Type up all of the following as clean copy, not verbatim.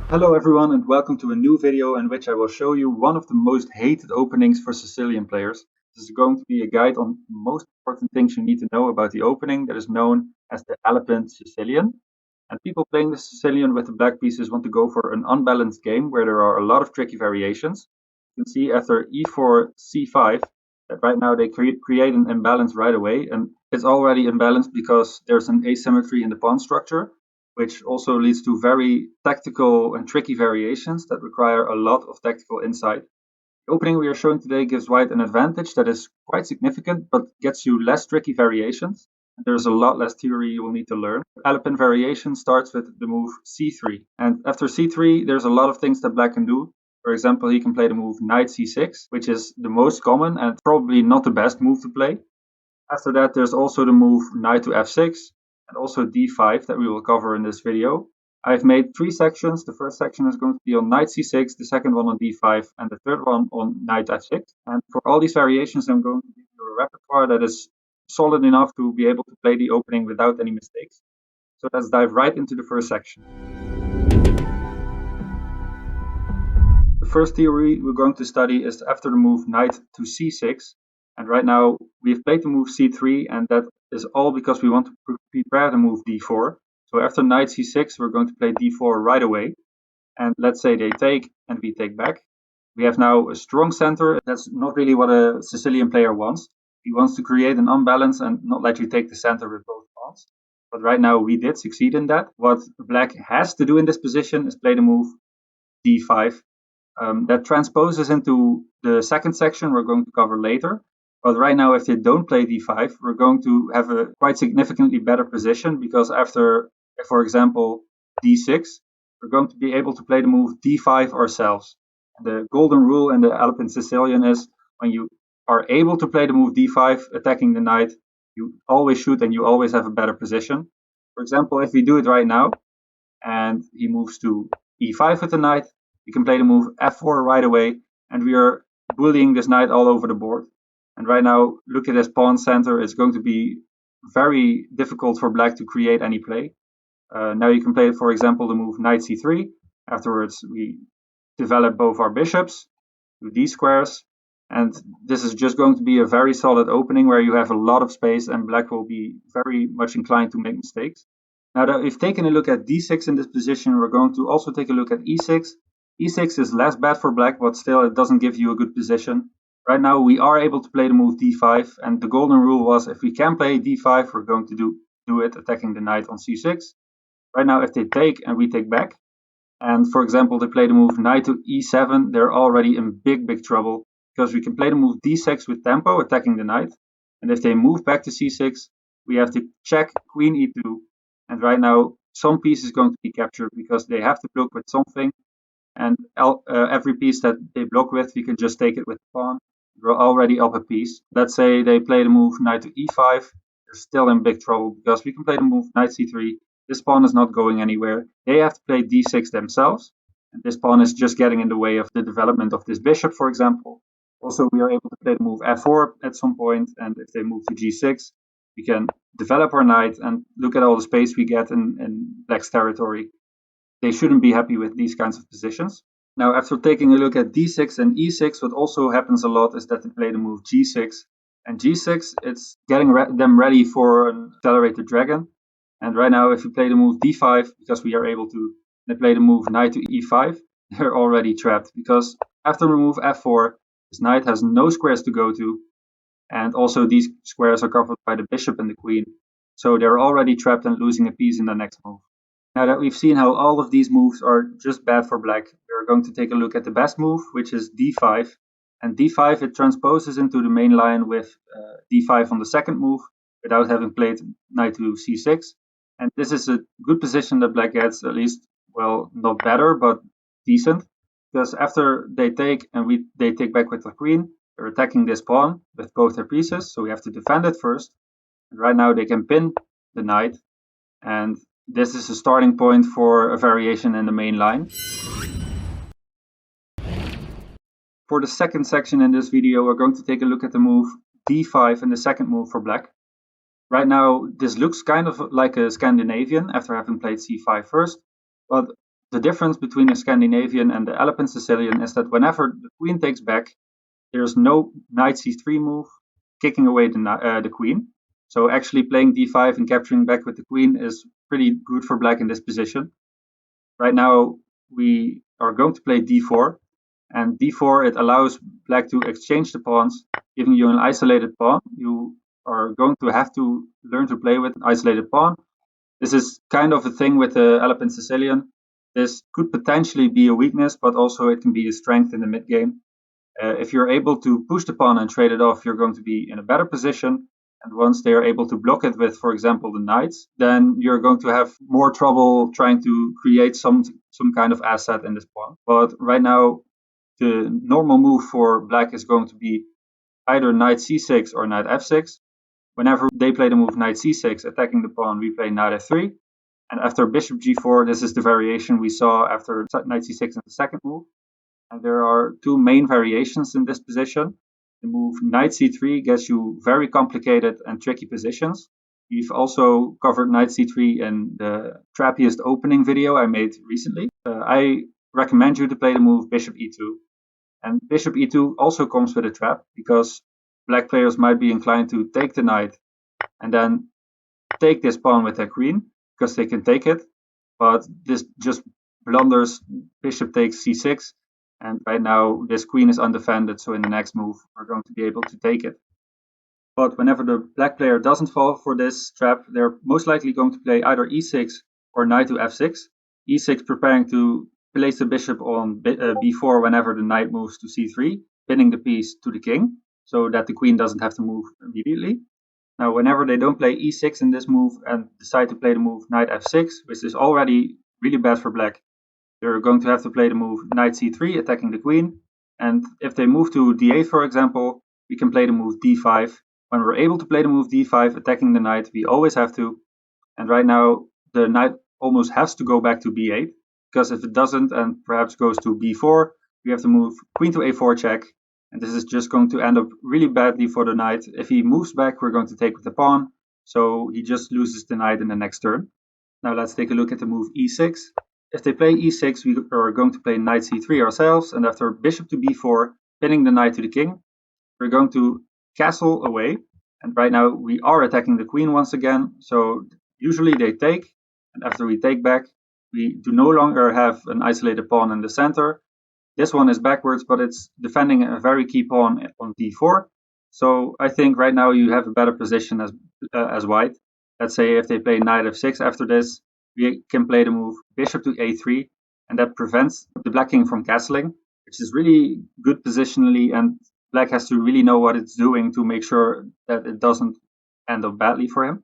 Hello everyone and welcome to a new video in which I will show you one of the most hated openings for Sicilian players. This is going to be a guide on the most important things you need to know about the opening that is known as the Alapin Sicilian. And people playing the Sicilian with the black pieces want to go for an unbalanced game where there are a lot of tricky variations. You can see after e4 c5 that right now they create an imbalance right away, and it's already imbalanced because there's an asymmetry in the pawn structure, which also leads to very tactical and tricky variations that require a lot of tactical insight. The opening we are showing today gives white an advantage that is quite significant, but gets you less tricky variations. There's a lot less theory you will need to learn. Alapin variation starts with the move c3, and after c3 there's a lot of things that black can do. For example, he can play the move knight c6, which is the most common and probably not the best move to play. After that there's also the move knight to f6, and also d5 that we will cover in this video. I've made 3 sections. The first section is going to be on knight c6, the second one on d5, and the third one on knight f6. And for all these variations, I'm going to give you a repertoire that is solid enough to be able to play the opening without any mistakes. So let's dive right into the first section. The first theory we're going to study is after the move knight to c6. And right now we've played the move c3, and that is all because we want to prepare the move d4. So after knight c6, we're going to play d4 right away. And let's say they take and we take back. We have now a strong center. That's not really what a Sicilian player wants. He wants to create an unbalance and not let you take the center with both pawns. But right now we did succeed in that. What black has to do in this position is play the move d5. That transposes into the second section we're going to cover later. But right now, if they don't play d5, we're going to have a quite significantly better position, because after, for example, d6, we're going to be able to play the move d5 ourselves. And the golden rule in the Alapin Sicilian is when you are able to play the move d5 attacking the knight, you always shoot and you always have a better position. For example, if we do it right now and he moves to e5 with the knight, we can play the move f4 right away, and we are bullying this knight all over the board. And right now, look at this pawn center. It's going to be very difficult for black to create any play. Now you can play, for example, the move knight c3. Afterwards, we develop both our bishops to d squares. And this is just going to be a very solid opening where you have a lot of space and black will be very much inclined to make mistakes. Now that we've taken a look at d6 in this position, we're going to also take a look at e6. e6 is less bad for black, but still it doesn't give you a good position. Right now we are able to play the move d5, and the golden rule was if we can play d5, we're going to do it attacking the knight on c6. Right now if they take and we take back, and for example they play the move knight to e7, they're already in big trouble, because we can play the move d6 with tempo attacking the knight, and if they move back to c6, we have to check queen e2, and right now some piece is going to be captured because they have to block with something, and every piece that they block with, we can just take it with the pawn. We're already up a piece. Let's say they play the move knight to e5. They're still in big trouble because we can play the move knight c3. This pawn is not going anywhere. They have to play d6 themselves, and this pawn is just getting in the way of the development of this bishop, for example. Also, we are able to play the move f4 at some point, and if they move to g6, we can develop our knight and look at all the space we get in black's territory. They shouldn't be happy with these kinds of positions. Now, after taking a look at d6 and e6, what also happens a lot is that they play the move g6. And g6, it's getting them ready for an accelerated dragon. And right now, if you play the move d5, because we are able to, they play the move knight to e5, they're already trapped. Because after the move f4, this knight has no squares to go to. And also these squares are covered by the bishop and the queen. So they're already trapped and losing a piece in the next move. Now that we've seen how all of these moves are just bad for black, we're going to take a look at the best move, which is d5. And d5, it transposes into the main line with d5 on the second move, without having played knight to c6. And this is a good position that black gets, at least, well, not better, but decent. Because after they take and they take back with the queen, they're attacking this pawn with both their pieces, so we have to defend it first. And right now they can pin the knight, and this is a starting point for a variation in the main line. For the second section in this video, we're going to take a look at the move d5 and the second move for black. Right now, this looks kind of like a Scandinavian after having played c5 first, but the difference between the Scandinavian and the Alapin Sicilian is that whenever the queen takes back, there's no knight c3 move kicking away the queen. So actually playing d5 and capturing back with the queen is pretty good for black in this position. Right now we are going to play d4, and d4, it allows black to exchange the pawns, giving you an isolated pawn. You are going to have to learn to play with an isolated pawn. This is kind of a thing with the Alapin Sicilian. This could potentially be a weakness, but also it can be a strength in the mid game. If you're able to push the pawn and trade it off, you're going to be in a better position. And once they are able to block it with, for example, the knights, then you're going to have more trouble trying to create some kind of asset in this pawn. But right now, the normal move for black is going to be either knight c6 or knight f6. Whenever they play the move knight c6, attacking the pawn, we play knight f3. And after bishop g4, this is the variation we saw after knight c6 in the second move. And there are two main variations in this position. The move knight c3 gets you very complicated and tricky positions. We've also covered knight c3 in the trappiest opening video I made recently. I recommend you to play the move bishop e2. And bishop e2 also comes with a trap, because black players might be inclined to take the knight and then take this pawn with their queen, because they can take it. But this just blunders bishop takes c6. And right now this queen is undefended, so in the next move we're going to be able to take it. But whenever the black player doesn't fall for this trap, they're most likely going to play either e6 or knight to f6. e6 preparing to place the bishop on b4 whenever the knight moves to c3, pinning the piece to the king, so that the queen doesn't have to move immediately. Now whenever they don't play e6 in this move and decide to play the move knight f6, which is already really bad for black, they're going to have to play the move knight c3, attacking the queen. And if they move to d8, for example, we can play the move d5. When we're able to play the move d5, attacking the knight, we always have to. And right now, the knight almost has to go back to b8, because if it doesn't and perhaps goes to b4, we have to move queen to a4 check. And this is just going to end up really badly for the knight. If he moves back, we're going to take with the pawn. So he just loses the knight in the next turn. Now let's take a look at the move e6. If they play e6, we are going to play knight c3 ourselves, and after bishop to b4, pinning the knight to the king, we're going to castle away. And right now we are attacking the queen once again, so usually they take, and after we take back, we do no longer have an isolated pawn in the center. This one is backwards, but it's defending a very key pawn on d4. So I think right now you have a better position as white. Let's say if they play knight f6 after this, we can play the move bishop to a3, and that prevents the black king from castling, which is really good positionally, and black has to really know what it's doing to make sure that it doesn't end up badly for him.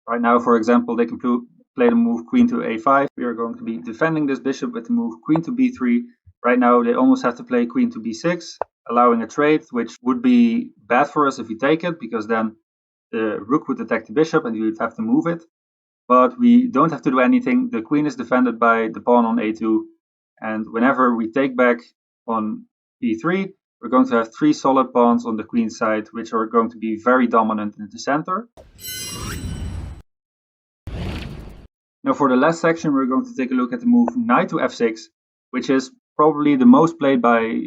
Right now, for example, they can play the move queen to a5. We are going to be defending this bishop with the move queen to b3. Right now they almost have to play queen to b6, allowing a trade, which would be bad for us if we take it, because then the rook would attack the bishop and we would have to move it. But we don't have to do anything. The queen is defended by the pawn on a2, and whenever we take back on b3, we're going to have 3 solid pawns on the queen side, which are going to be very dominant in the center. Now for the last section, we're going to take a look at the move knight to f6, which is probably the most played by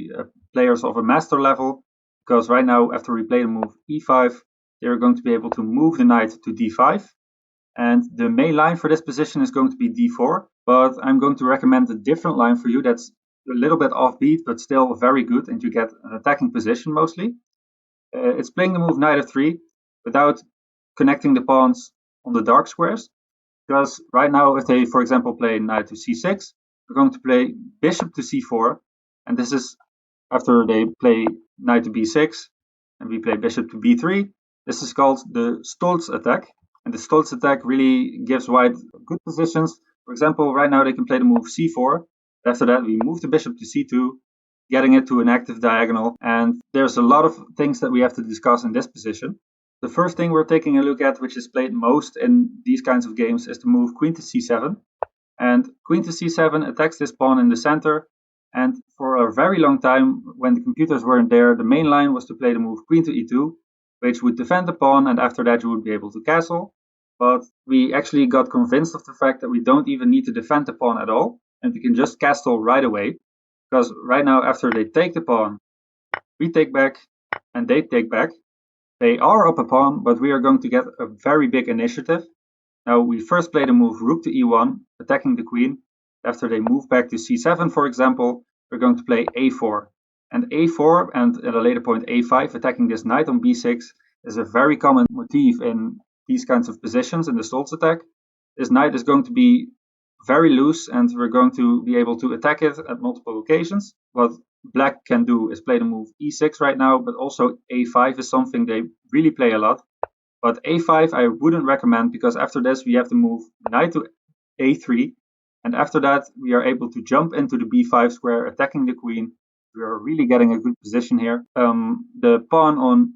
players of a master level, because right now after we play the move e5, they're going to be able to move the knight to d5. And the main line for this position is going to be d4, but I'm going to recommend a different line for you that's a little bit offbeat, but still very good, and you get an attacking position mostly. It's playing the move knight f3 without connecting the pawns on the dark squares, because right now if they, for example, play knight to c6, we're going to play bishop to c4, and this is after they play knight to b6, and we play bishop to b3. This is called the Stolz attack. And the Stolz attack really gives white good positions. For example, right now they can play the move c4. After that, we move the bishop to c2, getting it to an active diagonal. And there's a lot of things that we have to discuss in this position. The first thing we're taking a look at, which is played most in these kinds of games, is the move queen to c7. And queen to c7 attacks this pawn in the center. And for a very long time, when the computers weren't there, the main line was to play the move queen to e2, which would defend the pawn, and after that you would be able to castle. But we actually got convinced of the fact that we don't even need to defend the pawn at all, and we can just castle right away, because right now after they take the pawn, we take back and they take back. They are up a pawn, but we are going to get a very big initiative. Now we first play the move rook to e1, attacking the queen. After they move back to c7, for example, we're going to play a4. And a4, and at a later point a5, attacking this knight on b6, is a very common motif in these kinds of positions in the Stolz attack. This knight is going to be very loose, and we're going to be able to attack it at multiple occasions. What black can do is play the move e6 right now, but also a5 is something they really play a lot. But a5 I wouldn't recommend, because after this we have to move knight to a3, and after that we are able to jump into the b5 square, attacking the queen. We are really getting a good position here. The pawn on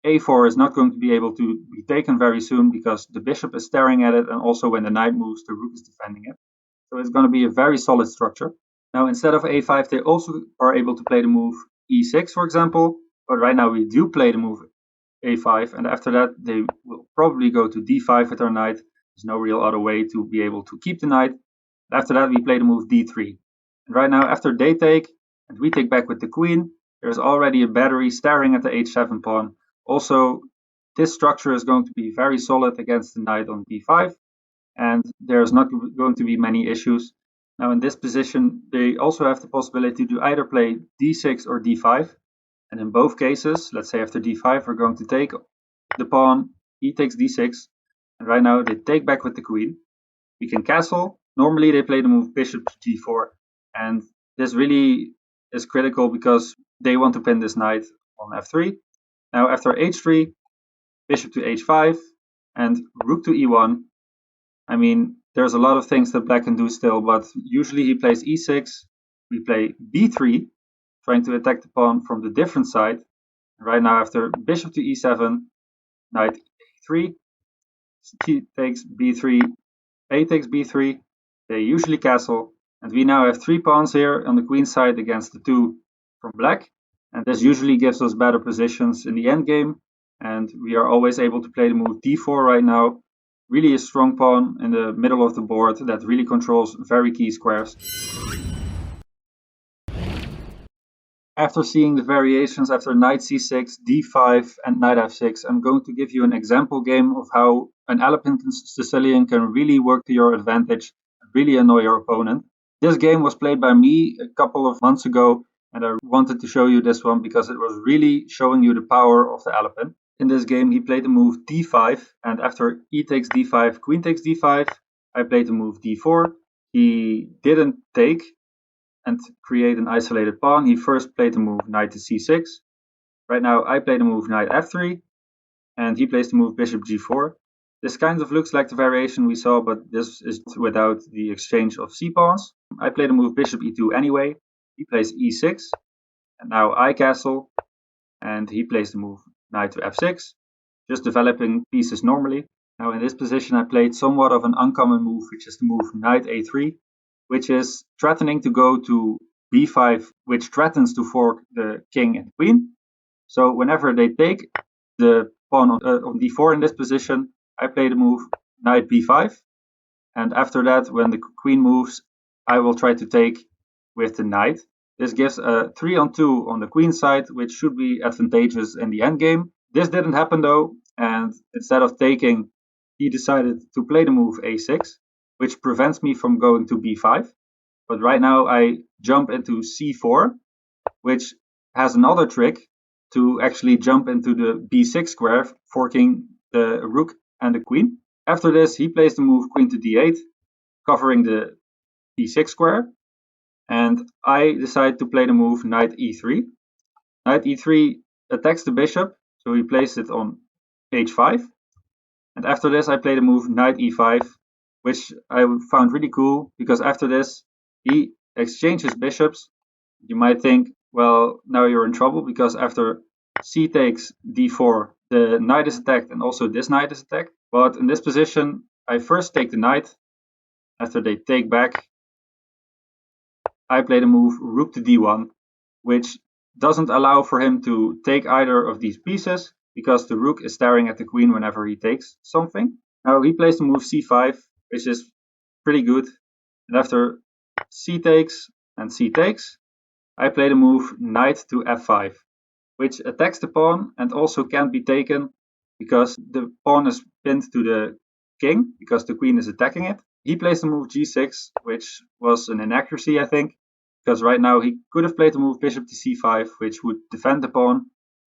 a4 is not going to be able to be taken very soon, because the bishop is staring at it, and also when the knight moves, the rook is defending it. So it's going to be a very solid structure. Now instead of a5, they also are able to play the move e6, for example, but right now we do play the move a5, and after that they will probably go to d5 with our knight. There's no real other way to be able to keep the knight. After that we play the move d3. And right now after they take, and we take back with the queen, there's already a battery staring at the h7 pawn. Also, this structure is going to be very solid against the knight on b5, and there's not going to be many issues. Now in this position, they also have the possibility to either play d6 or d5. And in both cases, let's say after d5, we're going to take the pawn, he takes d6, and right now they take back with the queen. We can castle. Normally they play the move bishop to g4, and this really is critical because they want to pin this knight on f3. Now after h3, bishop to h5, and rook to e1. I mean, there's a lot of things that black can do still, but usually he plays e6, we play b3, trying to attack the pawn from the different side. Right now after bishop to e7, knight a3, he takes b3, a takes b3, they usually castle, and we now have 3 pawns here on the queen side against the 2 from black, and this usually gives us better positions in the endgame, and we are always able to play the move d4 right now. Really a strong pawn in the middle of the board that really controls very key squares. After seeing the variations after knight c6, d5 and knight f6, I'm going to give you an example game of how an Alapin Sicilian can really work to your advantage and really annoy your opponent. This game was played by me a couple of months ago, and I wanted to show you this one because it was really showing you the power of the Alapin. In this game he played the move d5, and after e takes d5, queen takes d5, I played the move d4. He didn't take and create an isolated pawn. He first played the move knight to c6. Right now I play the move knight f3, and he plays the move bishop g4. This kind of looks like the variation we saw, but this is without the exchange of c-pawns. I play the move bishop e2 anyway. He plays e6, and now I castle, and he plays the move knight to f6, just developing pieces normally. Now in this position I played somewhat of an uncommon move, which is the move knight a3, which is threatening to go to b5, which threatens to fork the king and queen. So whenever they take the pawn on d4 in this position, I play the move knight b5, and after that, when the queen moves, I will try to take with the knight. This gives a 3-on-2 on the queen side, which should be advantageous in the endgame. This didn't happen though, and instead of taking, he decided to play the move a6, which prevents me from going to b5. But right now I jump into c4, which has another trick to actually jump into the b6 square, forking the rook and the queen. After this, he plays the move queen to d8, covering the b6 square, and I decide to play the move knight e3. Knight e3 attacks the bishop, so he plays it on h5. And after this, I play the move knight e5, which I found really cool, because after this, he exchanges bishops. You might think, well, now you're in trouble, because after c takes d4, the knight is attacked, and also this knight is attacked. But in this position, I first take the knight. After they take back, I play the move rook to d1, which doesn't allow for him to take either of these pieces, because the rook is staring at the queen whenever he takes something. Now he plays the move c5, which is pretty good. And after c takes and c takes, I play the move knight to f5, which attacks the pawn and also can't be taken because the pawn is pinned to the king because the queen is attacking it. He plays the move g6, which was an inaccuracy, I think, because right now he could have played the move bishop to c5, which would defend the pawn,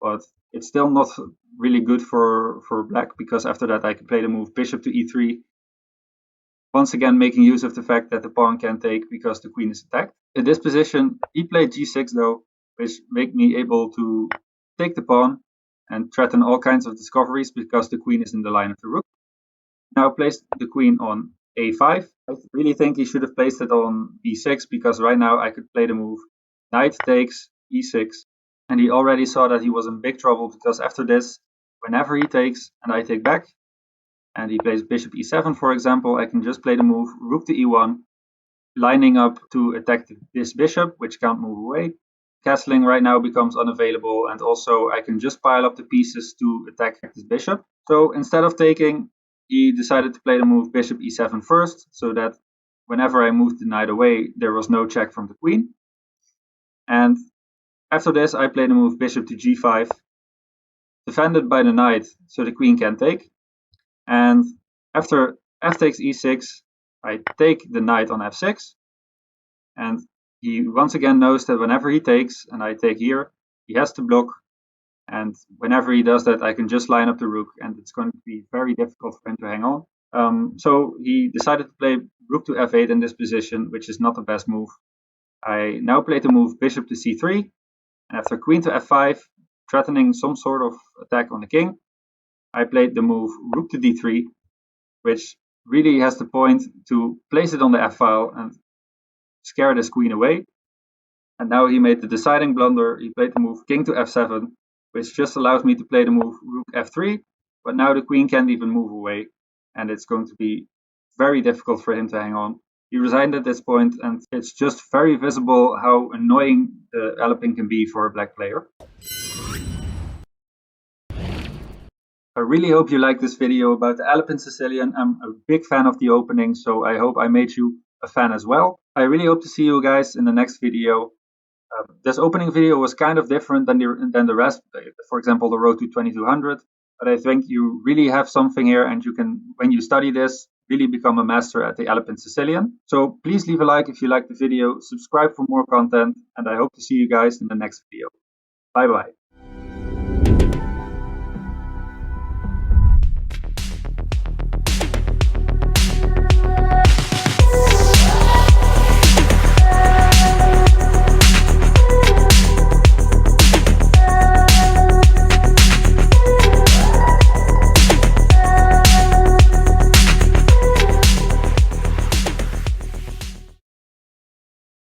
but it's still not really good for black, because after that I can play the move bishop to e3, once again making use of the fact that the pawn can take because the queen is attacked. In this position, he played g6 though, which made me able to take the pawn and threaten all kinds of discoveries because the queen is in the line of the rook. Now placed the queen on a5. I really think he should have placed it on b6, because right now I could play the move knight takes e6, and he already saw that he was in big trouble, because after this, whenever he takes and I take back, and he plays bishop e7 for example, I can just play the move rook to e1, lining up to attack this bishop, which can't move away. Castling right now becomes unavailable, and also I can just pile up the pieces to attack this bishop. So instead of taking, he decided to play the move bishop e7 first, so that whenever I moved the knight away, there was no check from the queen. And after this, I play the move bishop to g5, defended by the knight, so the queen can take. And after f takes e6, I take the knight on f6, and he once again knows that whenever he takes and I take here, he has to block, and whenever he does that, I can just line up the rook, and it's going to be very difficult for him to hang on. So he decided to play rook to f8 in this position, which is not the best move. I now play the move bishop to c3, and after queen to f5, threatening some sort of attack on the king, I played the move rook to d3, which really has the point to place it on the f-file and scare this queen away. And now he made the deciding blunder. He played the move king to f7, which just allows me to play the move rook f3, but now the queen can't even move away, and it's going to be very difficult for him to hang on. He resigned at this point, and it's just very visible how annoying the Alapin can be for a black player. I really hope you like this video about the Alapin Sicilian. I'm a big fan of the opening, so I hope I made you a fan as well. I really hope to see you guys in the next video. This opening video was kind of different than the rest, for example the road to 2200, but I think you really have something here, and you can, when you study this, really become a master at the Alapin Sicilian. So please leave a like if you liked the video, subscribe for more content, and I hope to see you guys in the next video. Bye bye.